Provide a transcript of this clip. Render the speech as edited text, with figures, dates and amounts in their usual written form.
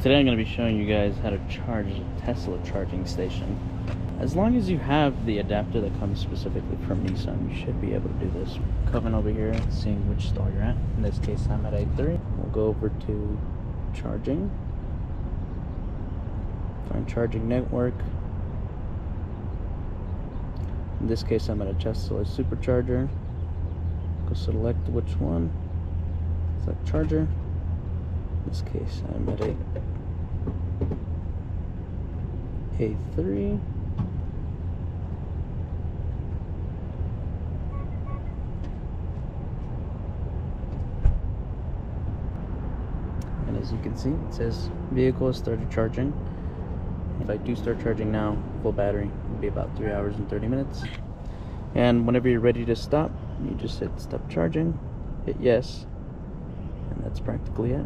Today I'm going to be showing you guys how to charge a Tesla charging station. As long as you have the adapter that comes specifically from Nissan, you should be able to do this. Coming over here, seeing which stall you're at. In this case, I'm at A3. We'll go over to charging. Find charging network. In this case, I'm at a Tesla Supercharger. Go select which one. Select charger. In this case, I'm at A3. And as you can see, it says vehicle has started charging. If I do start charging now, full battery, it'll be about 3 hours and 30 minutes. And whenever you're ready to stop, you just hit stop charging, hit yes, and that's practically it.